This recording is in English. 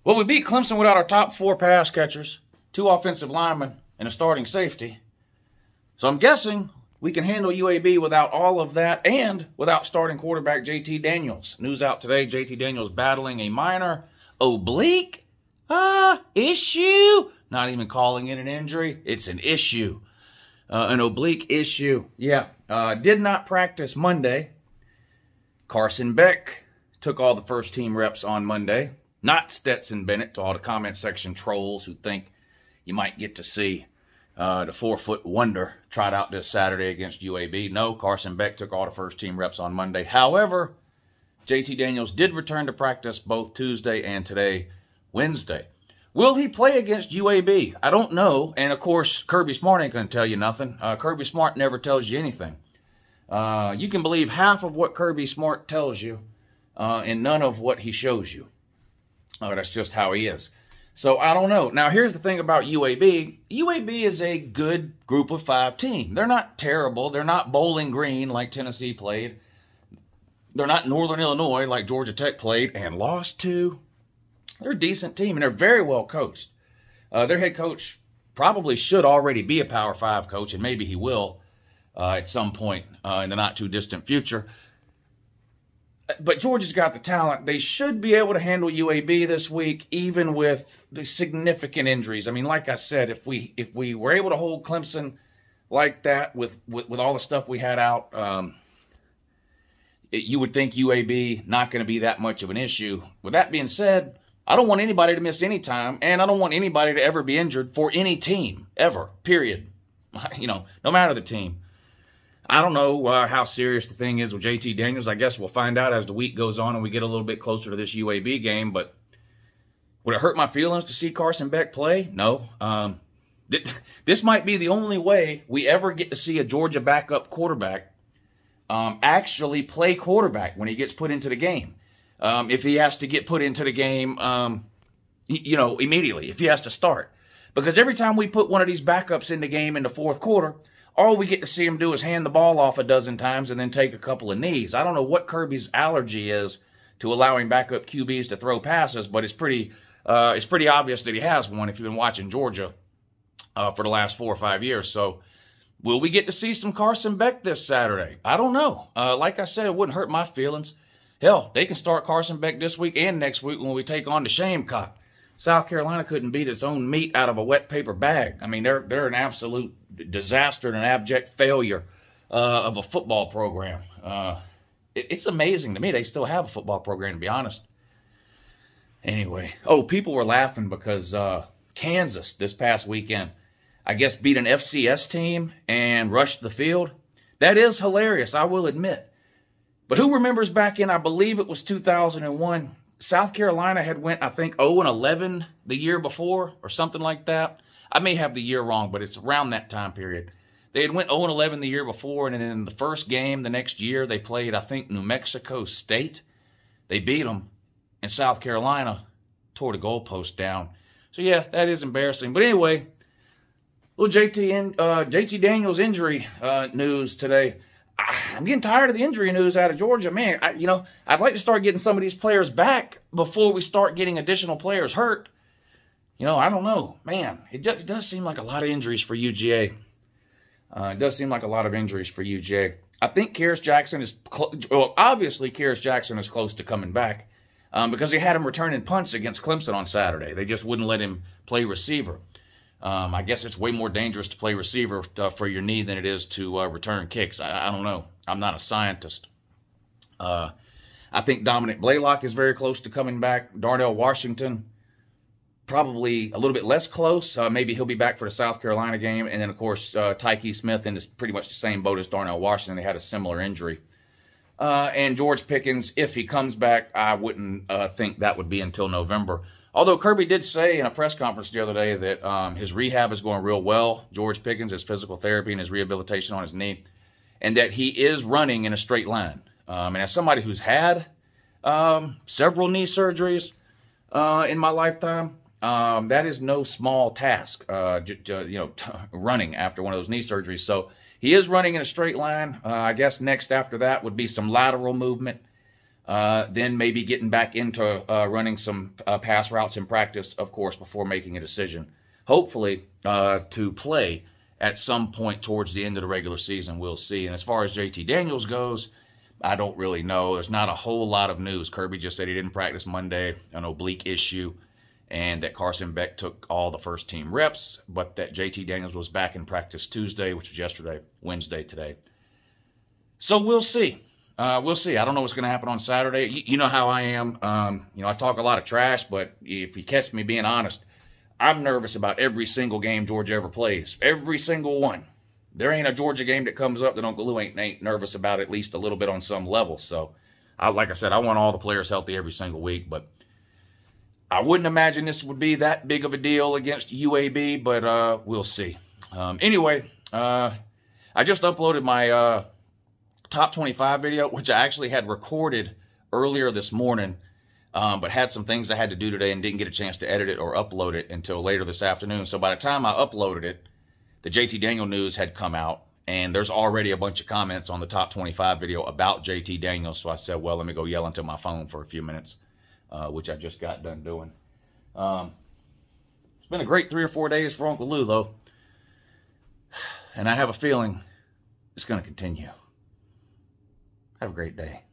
Well, we beat Clemson without our top 4 pass catchers, 2 offensive linemen, and a starting safety. So I'm guessing we can handle UAB without all of that and without starting quarterback JT Daniels. News out today, JT Daniels battling a minor oblique issue. Not even calling it an injury. It's an issue. An oblique issue. Yeah. Did not practice Monday. Carson Beck took all the first team reps on Monday. Not Stetson Bennett, to all the comment section trolls who think you might get to see the 4-foot wonder tried out this Saturday against UAB. No, Carson Beck took all the first team reps on Monday. However, JT Daniels did return to practice both Tuesday and today, Wednesday. Will he play against UAB? I don't know. And, of course, Kirby Smart ain't going to tell you nothing. Kirby Smart never tells you anything. You can believe half of what Kirby Smart tells you and none of what he shows you. That's just how he is. So, I don't know. Now, here's the thing about UAB. UAB is a good group of 5 team. They're not terrible. They're not Bowling Green like Tennessee played. They're not Northern Illinois like Georgia Tech played and lost to. They're a decent team, and they're very well coached. Their head coach probably should already be a Power 5 coach, and maybe he will at some point in the not-too-distant future. But Georgia's got the talent. They should be able to handle UAB this week, even with the significant injuries. I mean, like I said, if we were able to hold Clemson like that with all the stuff we had out, you would think UAB not going to be that much of an issue. With that being said, I don't want anybody to miss any time, and I don't want anybody to ever be injured for any team, ever, period. You know, no matter the team. I don't know how serious the thing is with JT Daniels. I guess we'll find out as the week goes on and we get a little bit closer to this UAB game. But would it hurt my feelings to see Carson Beck play? No. This might be the only way we ever get to see a Georgia backup quarterback actually play quarterback when he gets put into the game. If he has to get put into the game, you know, immediately, if he has to start. Because every time we put one of these backups in the game in the 4th quarter, all we get to see him do is hand the ball off a dozen times and then take a couple of knees. I don't know what Kirby's allergy is to allowing backup QBs to throw passes, but it's pretty obvious that he has one if you've been watching Georgia for the last 4 or 5 years. So will we get to see some Carson Beck this Saturday? I don't know. Like I said, it wouldn't hurt my feelings. Hell, they can start Carson Beck this week and next week when we take on the Gamecock. South Carolina couldn't beat its own meat out of a wet paper bag. I mean, they're an absolute disaster and an abject failure of a football program. It's amazing to me they still have a football program, to be honest. Anyway, people were laughing because Kansas this past weekend, I guess, beat an FCS team and rushed the field. That is hilarious, I will admit. But who remembers back in, I believe it was 2001, South Carolina had went, I think, 0-11 the year before or something like that. I may have the year wrong, but it's around that time period. They had went 0-11 the year before, and then in the first game the next year, they played, I think, New Mexico State. They beat them, and South Carolina tore the goalpost down. So, yeah, that is embarrassing. But anyway, little JT Daniels injury news today. I'm getting tired of the injury news out of Georgia. Man, I'd like to start getting some of these players back before we start getting additional players hurt. I don't know. Man, it does seem like a lot of injuries for UGA. It does seem like a lot of injuries for UGA. I think Kearis Jackson is, obviously Kearis Jackson is close to coming back because they had him returning punts against Clemson on Saturday. They just wouldn't let him play receiver. I guess it's way more dangerous to play receiver for your knee than it is to return kicks. I don't know. I'm not a scientist. I think Dominic Blaylock is very close to coming back. Darnell Washington, probably a little bit less close. Maybe he'll be back for the South Carolina game. And then, of course, Tyke Smith in is pretty much the same boat as Darnell Washington. They had a similar injury. And George Pickens, if he comes back, I wouldn't think that would be until November. Although Kirby did say in a press conference the other day that his rehab is going real well, George Pickens, his physical therapy and his rehabilitation on his knee, and that he is running in a straight line. And as somebody who's had several knee surgeries in my lifetime, that is no small task, running after one of those knee surgeries. So he is running in a straight line. I guess next after that would be some lateral movement. then maybe getting back into running some pass routes in practice, of course, before making a decision. Hopefully to play at some point towards the end of the regular season. We'll see. And as far as JT Daniels goes, I don't really know. There's not a whole lot of news. Kirby just said he didn't practice Monday, an oblique issue, and that Carson Beck took all the first-team reps, but that JT Daniels was back in practice Tuesday, which was yesterday, Wednesday today. So we'll see. We'll see. I don't know what's going to happen on Saturday. You know how I am. I talk a lot of trash, but if you catch me being honest, I'm nervous about every single game Georgia ever plays. Every single one. There ain't a Georgia game that comes up that UNCLELOU ain't nervous about at least a little bit on some level. So, like I said, I want all the players healthy every single week, but I wouldn't imagine this would be that big of a deal against UAB, but we'll see. Anyway, I just uploaded my top 25 video, which I actually had recorded earlier this morning, but had some things I had to do today and didn't get a chance to edit it or upload it until later this afternoon. So by the time I uploaded it, the JT Daniel news had come out, and there's already a bunch of comments on the top 25 video about JT Daniel. So I said, well, let me go yell into my phone for a few minutes, which I just got done doing. It's been a great 3 or 4 days for UNCLELOU, though. And I have a feeling it's going to continue. Have a great day.